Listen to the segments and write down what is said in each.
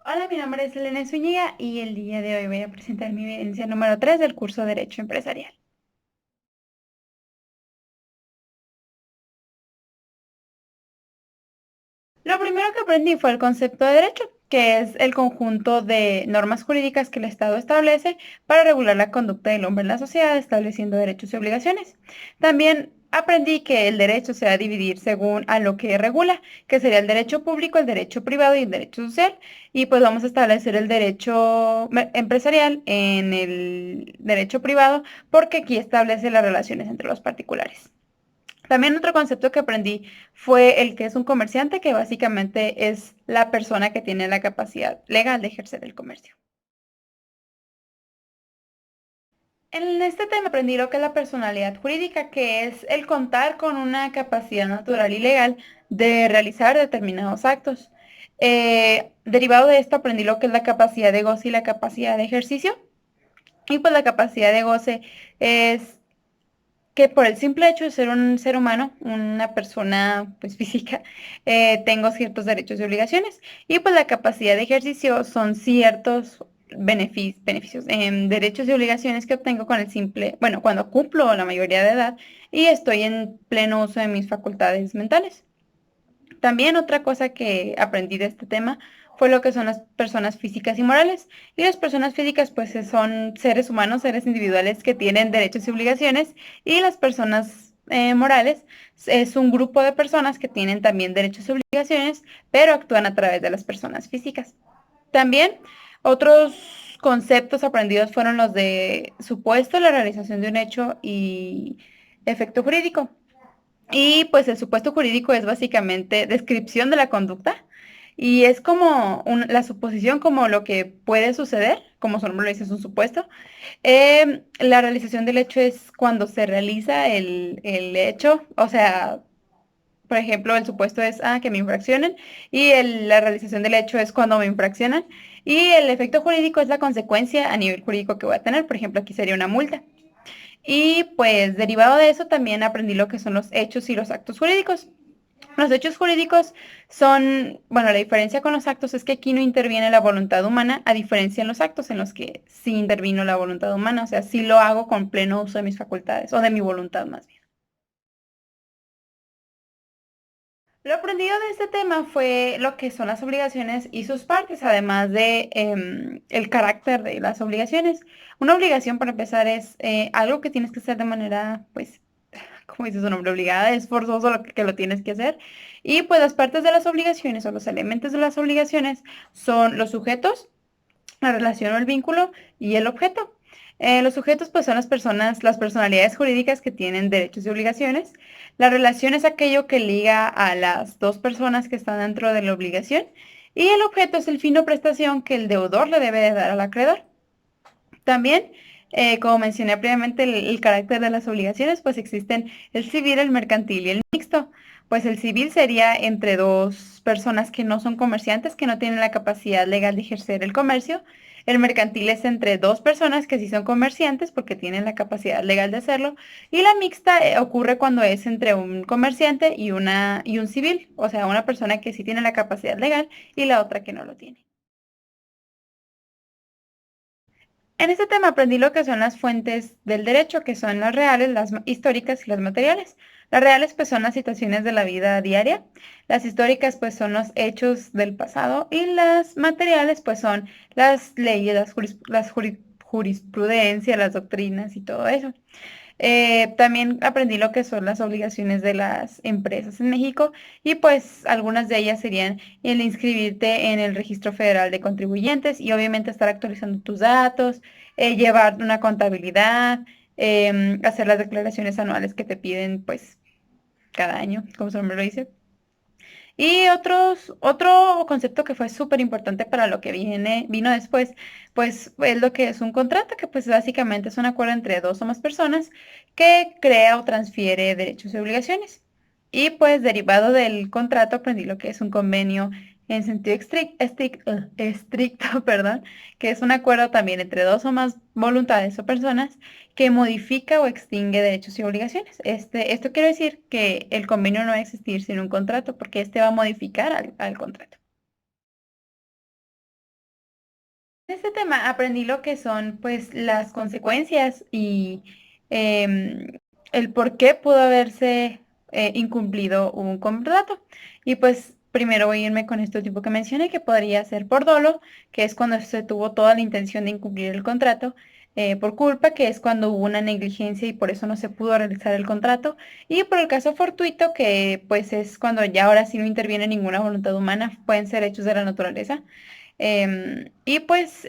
Hola, mi nombre es Elena Zúñiga y el día de hoy voy a presentar mi evidencia número 3 del curso Derecho Empresarial. Lo primero que aprendí fue el concepto de derecho, que es el conjunto de normas jurídicas que el Estado establece para regular la conducta del hombre en la sociedad, estableciendo derechos y obligaciones. También aprendí que el derecho se va a dividir según a lo que regula, que sería el derecho público, el derecho privado y el derecho social. Y pues vamos a establecer el derecho empresarial en el derecho privado, porque aquí establece las relaciones entre los particulares. También otro concepto que aprendí fue el que es un comerciante, que básicamente es la persona que tiene la capacidad legal de ejercer el comercio. En este tema aprendí lo que es la personalidad jurídica, que es el contar con una capacidad natural y legal de realizar determinados actos. Derivado de esto aprendí lo que es la capacidad de goce y la capacidad de ejercicio. Y pues la capacidad de goce es que por el simple hecho de ser un ser humano, una persona pues física, tengo ciertos derechos y obligaciones. Y pues la capacidad de ejercicio son ciertos beneficios, derechos y obligaciones que obtengo con el simple, bueno, cuando cumplo la mayoría de edad y estoy en pleno uso de mis facultades mentales. También otra cosa que aprendí de este tema fue lo que son las personas físicas y morales. Y las personas físicas pues son seres humanos, seres individuales que tienen derechos y obligaciones. Y las personas morales es un grupo de personas que tienen también derechos y obligaciones, pero actúan a través de las personas físicas. También otros conceptos aprendidos fueron los de supuesto, la realización de un hecho y efecto jurídico. Y pues el supuesto jurídico es básicamente descripción de la conducta y es como la suposición como lo que puede suceder, como su nombre lo dice, es un supuesto. La realización del hecho es cuando se realiza el hecho, o sea, por ejemplo, el supuesto es que me infraccionen y la realización del hecho es cuando me infraccionan y el efecto jurídico es la consecuencia a nivel jurídico que voy a tener, por ejemplo, aquí sería una multa. Y pues derivado de eso también aprendí lo que son los hechos y los actos jurídicos. Los hechos jurídicos son, bueno, la diferencia con los actos es que aquí no interviene la voluntad humana, a diferencia en los actos en los que sí intervino la voluntad humana, o sea, sí lo hago con pleno uso de mis facultades, o de mi voluntad más bien. Lo aprendido de este tema fue lo que son las obligaciones y sus partes, además de el carácter de las obligaciones. Una obligación, para empezar, es algo que tienes que hacer de manera, pues, como dice su nombre, obligada, es forzoso lo que lo tienes que hacer. Y pues las partes de las obligaciones o los elementos de las obligaciones son los sujetos, la relación o el vínculo y el objeto. Los sujetos pues son las personas, las personalidades jurídicas que tienen derechos y obligaciones. La relación es aquello que liga a las dos personas que están dentro de la obligación. Y el objeto es el fin o prestación que el deudor le debe de dar al acreedor. También, como mencioné previamente, el carácter de las obligaciones, pues existen el civil, el mercantil y el mixto. Pues el civil sería entre dos personas que no son comerciantes, que no tienen la capacidad legal de ejercer el comercio. El mercantil es entre dos personas que sí son comerciantes porque tienen la capacidad legal de hacerlo. Y la mixta ocurre cuando es entre un comerciante y un civil, o sea, una persona que sí tiene la capacidad legal y la otra que no lo tiene. En este tema aprendí lo que son las fuentes del derecho, que son las reales, las históricas y las materiales. Las reales pues son las situaciones de la vida diaria, las históricas pues son los hechos del pasado y las materiales pues son las leyes, jurisprudencia, las doctrinas y todo eso. También aprendí lo que son las obligaciones de las empresas en México y pues algunas de ellas serían el inscribirte en el Registro Federal de Contribuyentes y obviamente estar actualizando tus datos, llevar una contabilidad, hacer las declaraciones anuales que te piden pues cada año, como su nombre lo dice. Y otro concepto que fue súper importante para lo que vino después, pues es lo que es un contrato, que pues básicamente es un acuerdo entre dos o más personas que crea o transfiere derechos y obligaciones. Y pues derivado del contrato aprendí lo que es un convenio en sentido estricto, perdón, que es un acuerdo también entre dos o más voluntades o personas que modifica o extingue derechos y obligaciones. Esto quiere decir que el convenio no va a existir sin un contrato, porque este va a modificar al contrato. En este tema aprendí lo que son pues las consecuencias y em, el por qué pudo haberse incumplido un contrato. Y pues primero voy a irme con este tipo que mencioné, que podría ser por dolo, que es cuando se tuvo toda la intención de incumplir el contrato, por culpa, que es cuando hubo una negligencia y por eso no se pudo realizar el contrato, y por el caso fortuito, que pues es cuando ya ahora sí no interviene ninguna voluntad humana, pueden ser hechos de la naturaleza. Y pues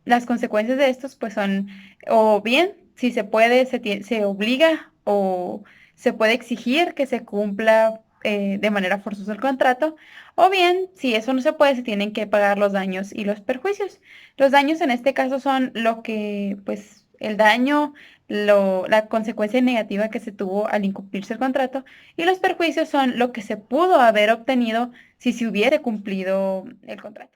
las consecuencias de estos pues son, o bien, si se puede, se obliga o se puede exigir que se cumpla de manera forzosa el contrato, o bien, si eso no se puede, se tienen que pagar los daños y los perjuicios. Los daños en este caso son lo que, pues, el daño, la consecuencia negativa que se tuvo al incumplirse el contrato, y los perjuicios son lo que se pudo haber obtenido si se hubiera cumplido el contrato.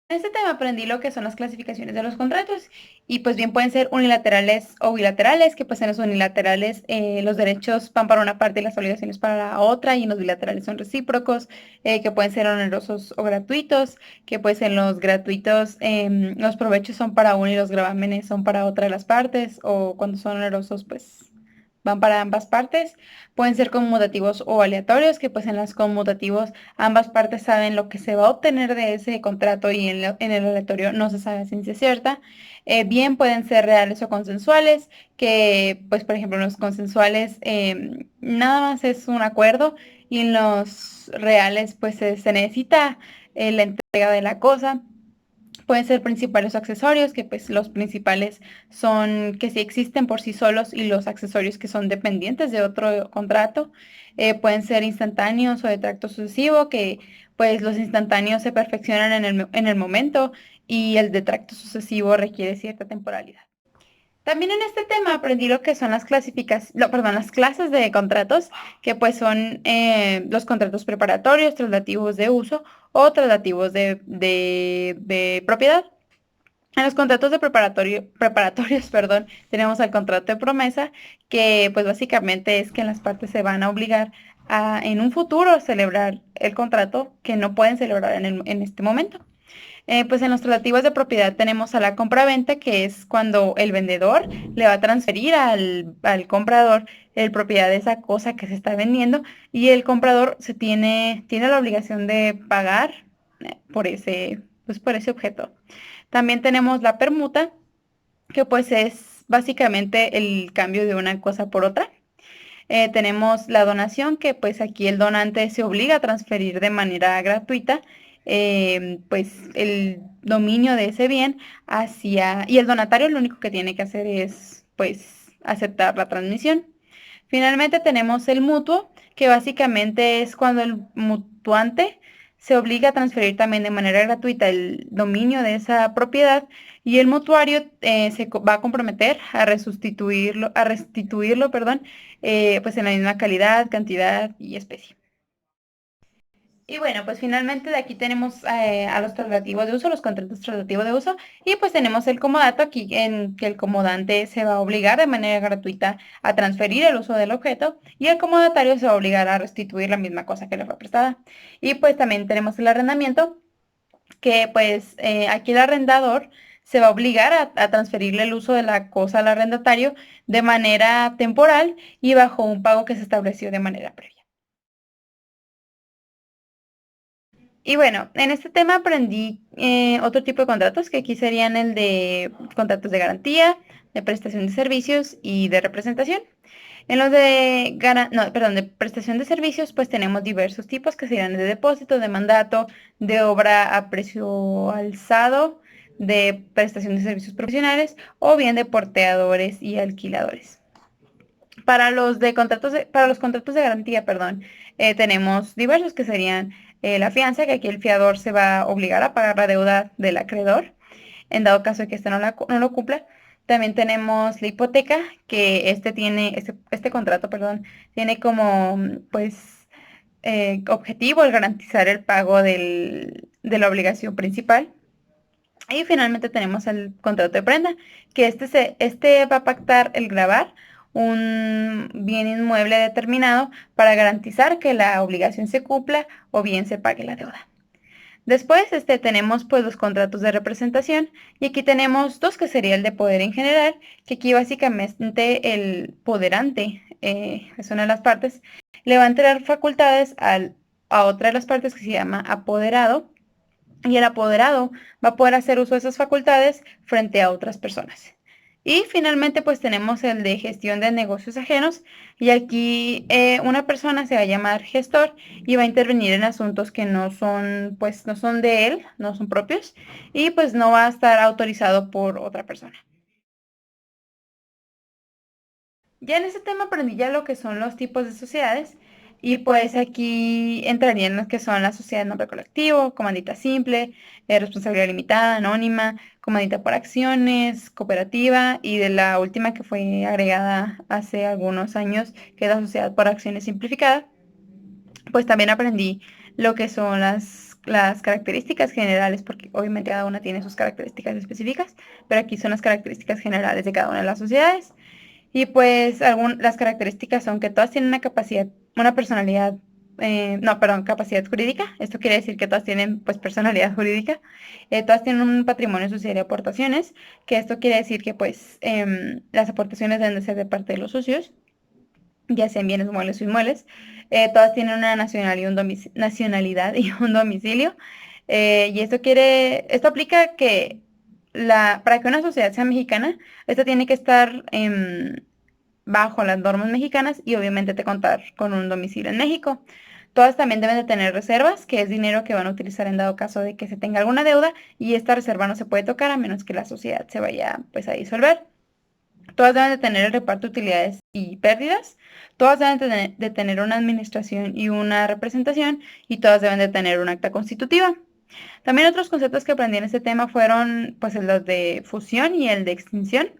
En este tema aprendí lo que son las clasificaciones de los contratos y pues bien pueden ser unilaterales o bilaterales, que pues en los unilaterales los derechos van para una parte y las obligaciones para la otra, y en los bilaterales son recíprocos, que pueden ser onerosos o gratuitos, que pues en los gratuitos los provechos son para una y los gravámenes son para otra de las partes, o cuando son onerosos pues van para ambas partes. Pueden ser conmutativos o aleatorios, que pues en los conmutativos ambas partes saben lo que se va a obtener de ese contrato, y en el aleatorio no se sabe a ciencia cierta. Bien pueden ser reales o consensuales, que pues por ejemplo en los consensuales nada más es un acuerdo, y en los reales pues se necesita la entrega de la cosa. Pueden ser principales o accesorios, que pues los principales son que sí existen por sí solos, y los accesorios que son dependientes de otro contrato. Pueden ser instantáneos o de tracto sucesivo, que pues los instantáneos se perfeccionan en el momento, y el de tracto sucesivo requiere cierta temporalidad. También en este tema aprendí lo que son las perdón, las clases de contratos, que pues son los contratos preparatorios, traslativos de uso o traslativos de propiedad. En los contratos de preparatorios, perdón, tenemos el contrato de promesa, que pues básicamente es que las partes se van a obligar a en un futuro celebrar el contrato que no pueden celebrar en este momento. Pues en los tratativos de propiedad tenemos a la compraventa, que es cuando el vendedor le va a transferir al comprador el propiedad de esa cosa que se está vendiendo, y el comprador tiene la obligación de pagar por ese objeto. También tenemos la permuta, que pues es básicamente el cambio de una cosa por otra. Tenemos la donación, que pues aquí el donante se obliga a transferir de manera gratuita pues el dominio de ese bien y el donatario lo único que tiene que hacer es pues aceptar la transmisión. Finalmente tenemos el mutuo, que básicamente es cuando el mutuante se obliga a transferir también de manera gratuita el dominio de esa propiedad, y el mutuario va a comprometer a restituirlo, perdón, pues en la misma calidad, cantidad y especie. Y bueno, pues finalmente de aquí tenemos a los traslativos de uso, los contratos traslativos de uso, y pues tenemos el comodato aquí, en que el comodante se va a obligar de manera gratuita a transferir el uso del objeto, y el comodatario se va a obligar a restituir la misma cosa que le fue prestada. Y pues también tenemos el arrendamiento, que pues aquí el arrendador se va a obligar a transferirle el uso de la cosa al arrendatario de manera temporal y bajo un pago que se estableció de manera previa. Y bueno, en este tema aprendí otro tipo de contratos, que aquí serían el de contratos de garantía, de prestación de servicios y de representación. En los no, perdón, de prestación de servicios, pues tenemos diversos tipos, que serían de depósito, de mandato, de obra a precio alzado, de prestación de servicios profesionales, o bien de porteadores y alquiladores. Para los contratos de garantía, perdón, tenemos diversos, que serían la fianza, que aquí el fiador se va a obligar a pagar la deuda del acreedor en dado caso de que este no lo cumpla. También tenemos la hipoteca, que este contrato, perdón, tiene como pues objetivo el garantizar el pago de la obligación principal. Y finalmente tenemos el contrato de prenda, que este va a pactar el grabar un bien inmueble determinado para garantizar que la obligación se cumpla o bien se pague la deuda. Después tenemos pues los contratos de representación y aquí tenemos dos que sería el de poder en general, que aquí básicamente el poderante, es una de las partes, le va a entregar facultades a otra de las partes que se llama apoderado y el apoderado va a poder hacer uso de esas facultades frente a otras personas. Y finalmente pues tenemos el de gestión de negocios ajenos y aquí una persona se va a llamar gestor y va a intervenir en asuntos que no son pues no son de él, no son propios y pues no va a estar autorizado por otra persona. Ya en ese tema aprendí ya lo que son los tipos de sociedades y pues aquí entrarían los que son la sociedad de nombre colectivo, comandita simple, responsabilidad limitada, anónima, comandita por acciones, cooperativa y de la última que fue agregada hace algunos años, que es la sociedad por acciones simplificada, pues también aprendí lo que son las características generales, porque obviamente cada una tiene sus características específicas, pero aquí son las características generales de cada una de las sociedades. Y pues las características son que todas tienen una capacidad, una personalidad, no, perdón, capacidad jurídica. Esto quiere decir que todas tienen pues personalidad jurídica. Todas tienen un patrimonio social y aportaciones, que esto quiere decir que pues las aportaciones deben de ser de parte de los socios, ya sean bienes muebles o inmuebles. Todas tienen una nacionalidad y un domicilio. Y esto aplica que para que una sociedad sea mexicana, esta tiene que estar bajo las normas mexicanas y obviamente te contar con un domicilio en México. Todas también deben de tener reservas, que es dinero que van a utilizar en dado caso de que se tenga alguna deuda y esta reserva no se puede tocar a menos que la sociedad se vaya pues a disolver. Todas deben de tener el reparto de utilidades y pérdidas. Todas deben de tener una administración y una representación y todas deben de tener un acta constitutiva. También otros conceptos que aprendí en este tema fueron pues los de fusión y el de extinción.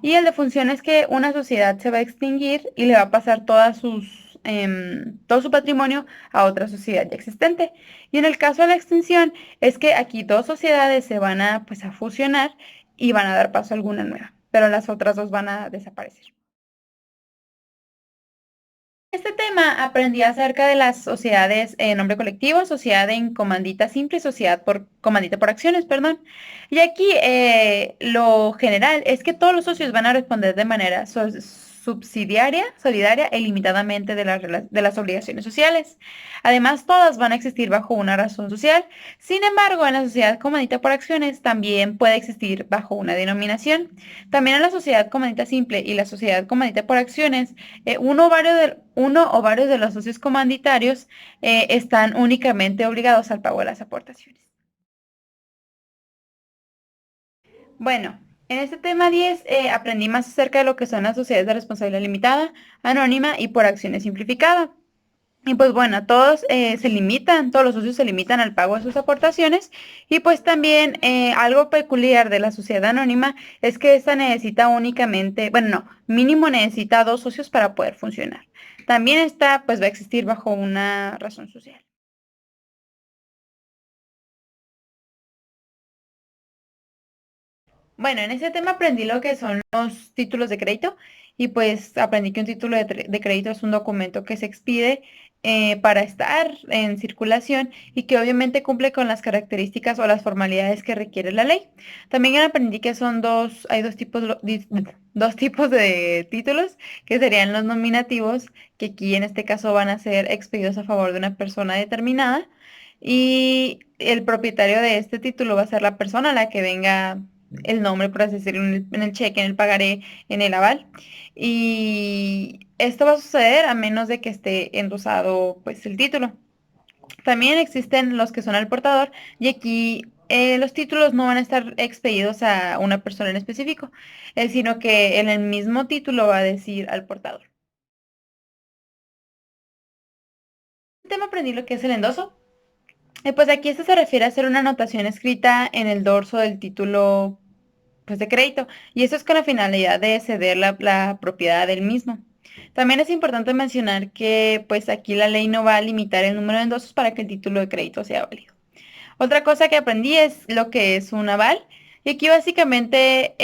Y el de función es que una sociedad se va a extinguir y le va a pasar todo su patrimonio a otra sociedad ya existente. Y en el caso de la extinción es que aquí dos sociedades se van a pues a fusionar y van a dar paso a alguna nueva, pero las otras dos van a desaparecer. Este tema aprendí acerca de las sociedades en nombre colectivo, sociedad en comandita simple y sociedad por comandita por acciones, perdón. Y aquí lo general es que todos los socios van a responder de manera subsidiaria, solidaria e ilimitadamente de las obligaciones sociales. Además, todas van a existir bajo una razón social. Sin embargo, en la sociedad comandita por acciones también puede existir bajo una denominación. También en la sociedad comandita simple y la sociedad comandita por acciones uno o varios de los socios comanditarios están únicamente obligados al pago de las aportaciones. Bueno, en este tema 10 aprendí más acerca de lo que son las sociedades de responsabilidad limitada, anónima y por acciones simplificada. Y pues bueno, todos los socios se limitan al pago de sus aportaciones y pues también algo peculiar de la sociedad anónima es que esta necesita únicamente, bueno, no, mínimo necesita dos socios para poder funcionar. También esta pues va a existir bajo una razón social. Bueno, en ese tema aprendí lo que son los títulos de crédito y pues aprendí que un título de crédito es un documento que se expide para estar en circulación y que obviamente cumple con las características o las formalidades que requiere la ley. También aprendí que hay dos tipos de títulos que serían los nominativos, que aquí en este caso van a ser expedidos a favor de una persona determinada y el propietario de este título va a ser la persona a la que venga el nombre, por así decirlo, en el cheque, en el pagaré, en el aval. Y esto va a suceder a menos de que esté endosado pues el título. También existen los que son al portador y aquí los títulos no van a estar expedidos a una persona en específico, sino que en el mismo título va a decir al portador. Este tema aprendí lo que es el endoso. Pues aquí esto se refiere a hacer una anotación escrita en el dorso del título pues, de crédito, y eso es con la finalidad de ceder la propiedad del mismo. También es importante mencionar que pues aquí la ley no va a limitar el número de endosos para que el título de crédito sea válido. Otra cosa que aprendí es lo que es un aval, Y aquí básicamente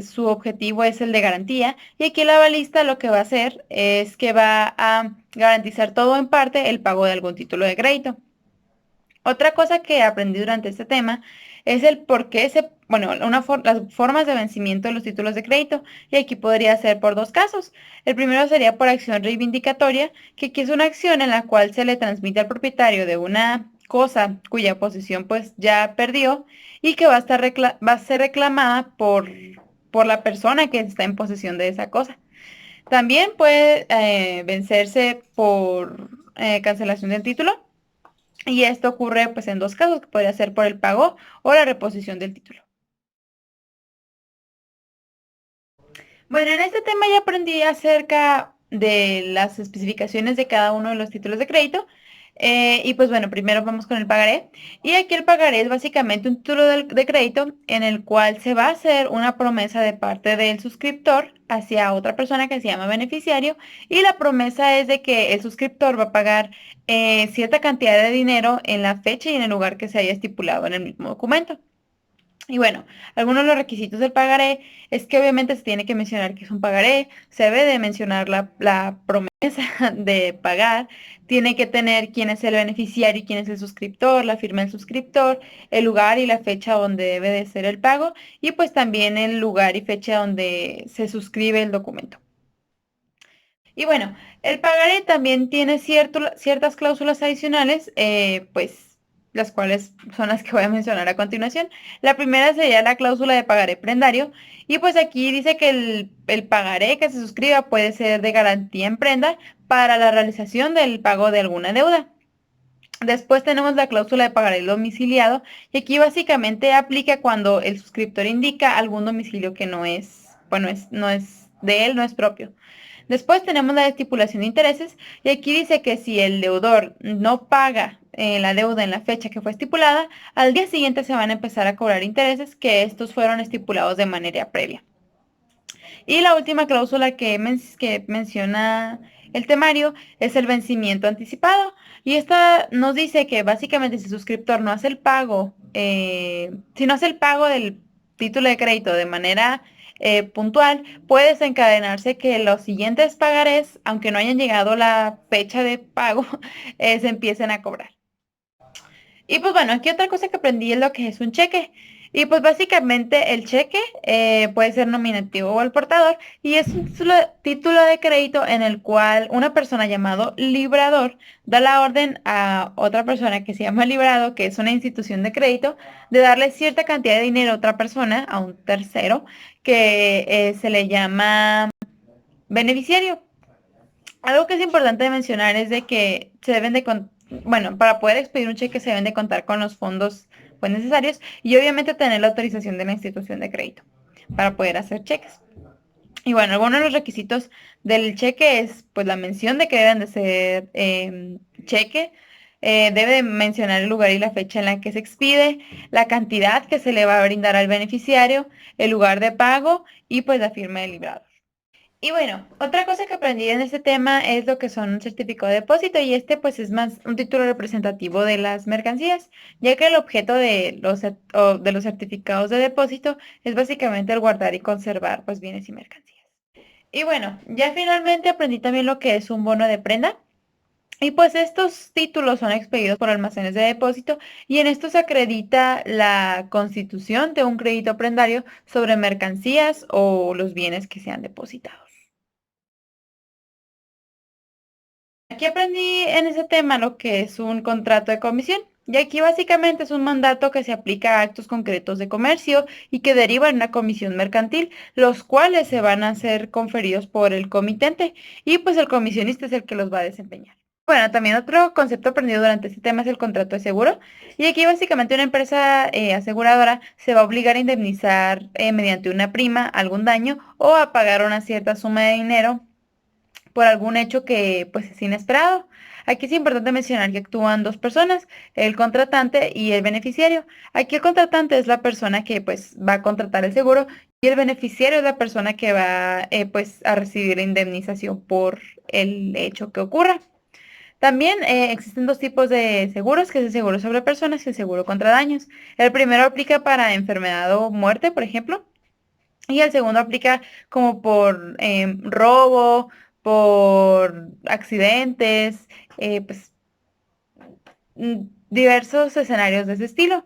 su objetivo es el de garantía. Y aquí el avalista lo que va a hacer es que va a garantizar todo en parte el pago de algún título de crédito. Otra cosa que aprendí durante este tema es el por qué bueno, las formas de vencimiento de los títulos de crédito. Y aquí podría ser por dos casos. El primero sería por acción reivindicatoria, que aquí es una acción en la cual se le transmite al propietario de una cosa cuya posesión pues ya perdió y que va a ser reclamada por la persona que está en posesión de esa cosa. También puede vencerse por cancelación del título. Y esto ocurre pues en dos casos, que podría ser por el pago o la reposición del título. Bueno, en este tema ya aprendí acerca de las especificaciones de cada uno de los títulos de crédito. Y pues bueno, primero vamos con el pagaré. Y aquí el pagaré es básicamente un título de crédito en el cual se va a hacer una promesa de parte del suscriptor hacia otra persona que se llama beneficiario. Y la promesa es de que el suscriptor va a pagar cierta cantidad de dinero en la fecha y en el lugar que se haya estipulado en el mismo documento. Y bueno, algunos de los requisitos del pagaré es que obviamente se tiene que mencionar que es un pagaré, se debe de mencionar la promesa de pagar, tiene que tener quién es el beneficiario y quién es el suscriptor, la firma del suscriptor, el lugar y la fecha donde debe de ser el pago y pues también el lugar y fecha donde se suscribe el documento. Y bueno, el pagaré también tiene ciertas cláusulas adicionales, pues las cuales son las que voy a mencionar a continuación. La primera sería la cláusula de pagaré prendario. Y pues aquí dice que el pagaré que se suscriba puede ser de garantía en prenda para la realización del pago de alguna deuda. Después tenemos la cláusula de pagaré domiciliado y aquí básicamente aplica cuando el suscriptor indica algún domicilio que no es, bueno, no es de él, no es propio. Después tenemos la estipulación de intereses y aquí dice que si el deudor no paga la deuda en la fecha que fue estipulada, al día siguiente se van a empezar a cobrar intereses que estos fueron estipulados de manera previa. Y la última cláusula que menciona el temario es el vencimiento anticipado. Y esta nos dice que básicamente si el suscriptor no hace el pago, si no hace el pago del título de crédito de manera puntual, puede desencadenarse que los siguientes pagarés, aunque no hayan llegado la fecha de pago, se empiecen a cobrar. Y pues bueno, aquí otra cosa que aprendí es lo que es un cheque. Y pues básicamente el cheque puede ser nominativo o al portador y es un título de crédito en el cual una persona llamado librador da la orden a otra persona que se llama librado, que es una institución de crédito, de darle cierta cantidad de dinero a otra persona, a un tercero, que se le llama beneficiario. Algo que es importante de mencionar es de que se deben de, bueno, para poder expedir un cheque se deben de contar con los fondos pues, necesarios y obviamente tener la autorización de la institución de crédito para poder hacer cheques. Y bueno, algunos de los requisitos del cheque es pues la mención de que deben de ser cheque, debe de mencionar el lugar y la fecha en la que se expide, la cantidad que se le va a brindar al beneficiario, el lugar de pago y pues la firma del librador. Y bueno, otra cosa que aprendí en este tema es lo que son un certificado de depósito y este pues es más un título representativo de las mercancías, ya que el objeto de los certificados de depósito es básicamente el guardar y conservar pues bienes y mercancías. Y bueno, ya finalmente aprendí también lo que es un bono de prenda. Y pues estos títulos son expedidos por almacenes de depósito y en esto se acredita la constitución de un crédito prendario sobre mercancías o los bienes que sean depositados. Aquí aprendí en ese tema lo que es un contrato de comisión. Y aquí básicamente es un mandato que se aplica a actos concretos de comercio y que deriva en una comisión mercantil, los cuales se van a ser conferidos por el comitente y pues el comisionista es el que los va a desempeñar. Bueno, también otro concepto aprendido durante este tema es el contrato de seguro. Y aquí básicamente una empresa aseguradora se va a obligar a indemnizar mediante una prima algún daño o a pagar una cierta suma de dinero por algún hecho que pues es inesperado. Aquí es importante mencionar que actúan dos personas, el contratante y el beneficiario. Aquí el contratante es la persona que pues va a contratar el seguro y el beneficiario es la persona que va pues a recibir la indemnización por el hecho que ocurra. También existen dos tipos de seguros, que es el seguro sobre personas y el seguro contra daños. El primero aplica para enfermedad o muerte, por ejemplo, y el segundo aplica como por robo, por accidentes, pues diversos escenarios de ese estilo.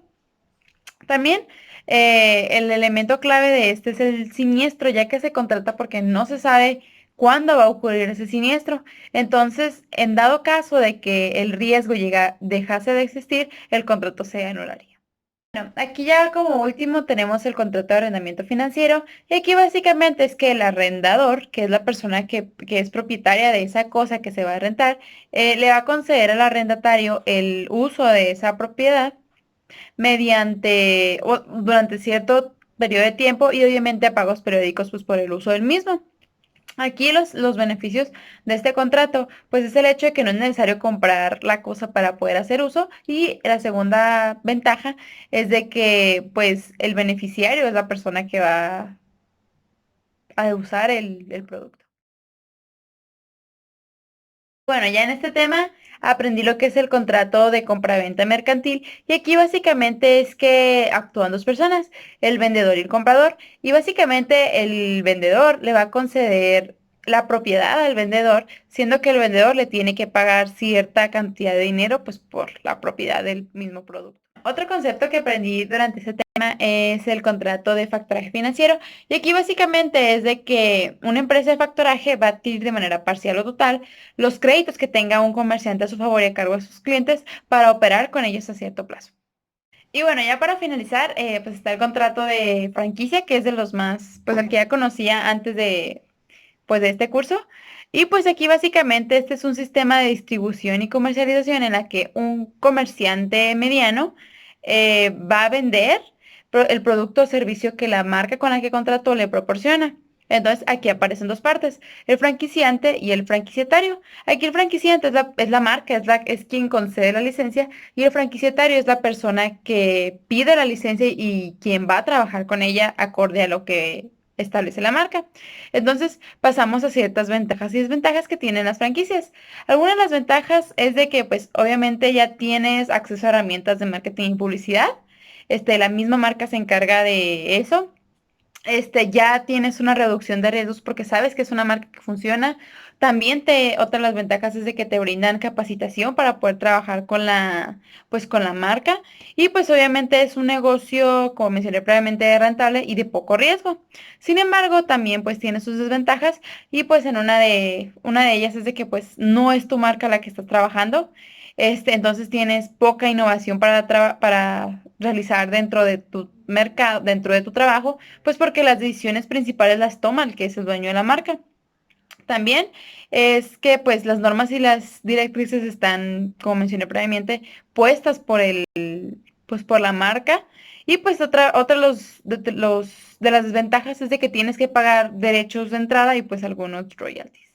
También el elemento clave de este es el siniestro, ya que se contrata porque no se sabe cuándo va a ocurrir ese siniestro. Entonces, en dado caso de que el riesgo dejase de existir, el contrato se anularía. Bueno, aquí ya como último tenemos el contrato de arrendamiento financiero y aquí básicamente es que el arrendador, que es la persona que es propietaria de esa cosa que se va a rentar, le va a conceder al arrendatario el uso de esa propiedad mediante o durante cierto periodo de tiempo y obviamente a pagos periódicos pues por el uso del mismo. Aquí los beneficios de este contrato, pues es el hecho de que no es necesario comprar la cosa para poder hacer uso y la segunda ventaja es de que pues el beneficiario es la persona que va a usar el producto. Bueno, ya en este tema aprendí lo que es el contrato de compraventa mercantil y aquí básicamente es que actúan dos personas, el vendedor y el comprador, y básicamente el vendedor le va a conceder la propiedad al vendedor, siendo que el vendedor le tiene que pagar cierta cantidad de dinero pues por la propiedad del mismo producto. Otro concepto que aprendí durante este tema es el contrato de factoraje financiero. Y aquí básicamente es de que una empresa de factoraje va a adquirir de manera parcial o total los créditos que tenga un comerciante a su favor y a cargo de sus clientes para operar con ellos a cierto plazo. Y bueno, ya para finalizar, pues está el contrato de franquicia, que es de los más, pues el que ya conocía antes pues de este curso. Y pues aquí básicamente este es un sistema de distribución y comercialización en la que un comerciante mediano va a vender el producto o servicio que la marca con la que contrató le proporciona. Entonces aquí aparecen dos partes, el franquiciante y el franquiciatario. Aquí el franquiciante es la marca, es quien concede la licencia y el franquiciatario es la persona que pide la licencia y quien va a trabajar con ella acorde a lo que establece la marca. Entonces pasamos a ciertas ventajas y desventajas que tienen las franquicias. Algunas de las ventajas es de que pues obviamente ya tienes acceso a herramientas de marketing y publicidad. La misma marca se encarga de eso. Ya tienes una reducción de riesgos porque sabes que es una marca que funciona. También otra de las ventajas es de que te brindan capacitación para poder trabajar pues con la marca. Y pues obviamente es un negocio, como mencioné previamente, rentable y de poco riesgo. Sin embargo, también pues tiene sus desventajas y pues en una de ellas es de que pues no es tu marca la que estás trabajando. Entonces tienes poca innovación para realizar dentro de tu mercado, dentro de tu trabajo, pues porque las decisiones principales las toma el que es el dueño de la marca. También es que pues las normas y las directrices están, como mencioné previamente, puestas pues por la marca. Y pues otra de las desventajas es de que tienes que pagar derechos de entrada y pues algunos royalties.